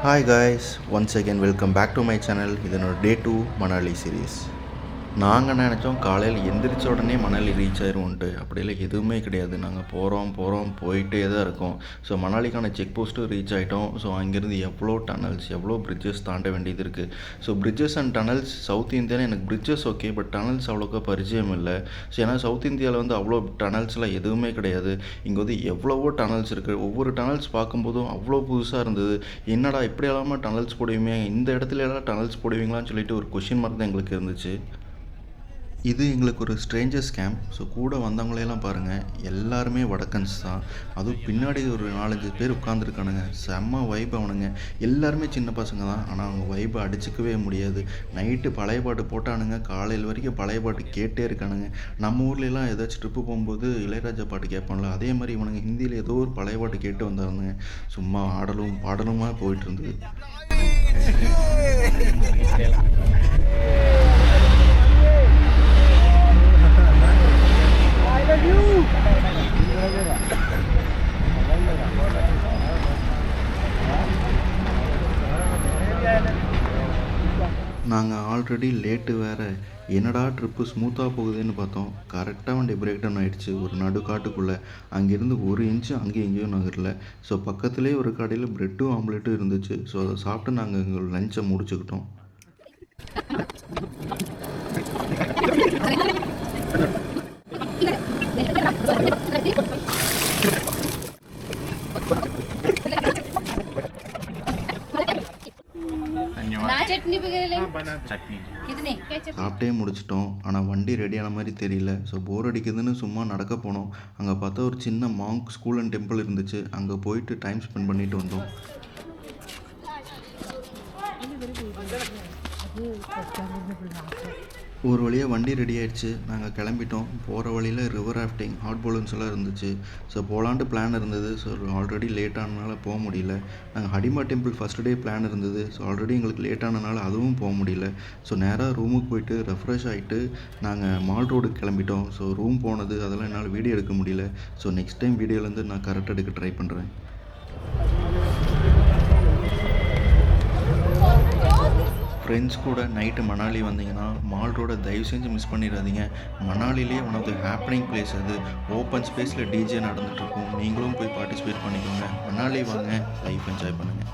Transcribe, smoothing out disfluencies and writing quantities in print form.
Hi guys, once again welcome back to my channel. இது என்னோட டே 2 Manali series. நாங்கள் நினச்சோம் காலையில் எந்திரிச்ச உடனே மணாலி ரீச் ஆயிரும்ன்ட்டு. அப்படியெல்லாம் எதுவுமே கிடையாது. நாங்கள் போகிறோம் போயிட்டே தான் இருக்கோம். ஸோ மணாலிக்கான செக் போஸ்ட்டும் ரீச் ஆகிட்டோம். ஸோ அங்கேருந்து எவ்வளோ டனல்ஸ் எவ்வளோ பிரிட்ஜஸ் தாண்ட வேண்டியது இருக்குது. So bridges and tunnels south இந்தியாவில் எனக்கு பிரிட்ஜஸ் ஓகே, பட் டனல்ஸ் அவ்வளோக்கா பரிச்சயம் இல்லை. ஸோ ஏன்னா சவுத் இந்தியாவில் வந்து அவ்வளோ டனல்ஸ்லாம் எதுவுமே கிடையாது. இங்கே வந்து எவ்வளவோ டனல்ஸ் இருக்குது. ஒவ்வொரு டனல்ஸ் பார்க்கும்போதும் அவ்வளோ புதுசாக இருந்தது. என்னடா இப்படி இல்லாமல் டனல்ஸ் போடுவீங்க, இந்த இடத்துல எல்லாம் டனல்ஸ் போடுவீங்களான்னு சொல்லிட்டு ஒரு கொஷின் மார்க் தான் எங்களுக்கு இருந்துச்சு. இது எங்களுக்கு ஒரு ஸ்ட்ரேஞ்சர்ஸ் கேம்ப். ஸோ கூட வந்தவங்களையெல்லாம் பாருங்கள், எல்லாருமே வடக்கன்ஸ் தான். அதுவும் பின்னாடி ஒரு 4-5 பேர் உட்காந்துருக்கானுங்க. செம்ம வைப் அவனுங்க. எல்லாருமே சின்ன பசங்க தான், ஆனால் அவங்க வைப்பை அடிச்சிக்கவே முடியாது. நைட்டு பழைய பாட்டு போட்டானுங்க, காலையில் வரைக்கும் பழைய பாட்டு கேட்டே இருக்கானுங்க. நம்ம ஊர்லெலாம் ஏதாச்சும் ட்ரிப்பு போகும்போது இளையராஜா பாட்டு கேட்பான்ல, அதே மாதிரி இவனுங்க ஹிந்தியில் ஏதோ ஒரு பழைய பாட்டு கேட்டு வந்தாருங்க. சும்மா ஆடலும் பாடலுமாக போயிட்டு இருந்தது. நாங்கள் ஆல்ரெடி லேட்டு வேறு. என்னடா ட்ரிப்பு ஸ்மூத்தாக போகுதுன்னு பார்த்தோம். கரெக்டாக வண்டி பிரேக் டவுன் ஆகிடுச்சு ஒரு நடுக்காட்டுக்குள்ளே. அங்கேருந்து 1 இன்ச்சு அங்கேயும் இங்கேயும் நகரல. ஸோ பக்கத்துலேயே ஒரு கடையில் ப்ரெட்டும் ஆம்லேட்டும் இருந்துச்சு. ஸோ அதை சாப்பிட்டு நாங்கள் எங்கள் லஞ்சை முடிச்சுக்கிட்டோம். சாப்பிட்டே முடிச்சிட்டோம். ஆனால் வண்டி ரெடியான மாதிரி தெரியல. ஸோ போர் அடிக்குதுன்னு சும்மா நடக்க போனோம். அங்கே பார்த்தா ஒரு சின்ன மாங்க் ஸ்கூல் அண்ட் டெம்பிள் இருந்துச்சு. அங்கே போயிட்டு டைம் ஸ்பெண்ட் பண்ணிட்டு வந்தோம். ஒரு வழியாக வண்டி ரெடி ஆகிடுச்சு. நாங்கள் கிளம்பிட்டோம். போகிற வழியில் ரிவர் ராஃப்டிங், ஹாட் பலூன்ஸ் எல்லாம் இருந்துச்சு. ஸோ போகலான்ட்டு பிளான் இருந்தது. ஸோ ஆல்ரெடி லேட் ஆனதுனால போக முடியல. நாங்கள் ஹடிமா டெம்பிள் ஃபஸ்ட் டே பிளான் இருந்தது. ஸோ ஆல்ரெடி எங்களுக்கு லேட் ஆனதுனால அதுவும் போக முடியல. ஸோ நேராக ரூமுக்கு போயிட்டு ரெஃப்ரெஷ் ஆகிட்டு நாங்கள் மால் ரோடுக்கு கிளம்பிட்டோம். ஸோ ரூம் போனது அதெல்லாம் என்னால் வீடியோ எடுக்க முடியல. ஸோ நெக்ஸ்ட் டைம் வீடியோலேருந்து நான் கரெக்டாக எடுக்க ட்ரை பண்ணுறேன். ஃப்ரெண்ட்ஸ் கூட நைட்டு மணாலி வந்தீங்கன்னா மால் ரோடை தயவு செஞ்சு மிஸ் பண்ணிடாதீங்க. மணாலிலேயே one of the happening place அது. ஓப்பன் ஸ்பேஸில் டிஜே நடந்துகிட்ருக்கும். நீங்களும் போய் பார்ட்டிசிபேட் பண்ணிக்கோங்க. மணாலி வாங்க, லைஃப் என்ஜாய் பண்ணுங்கள்.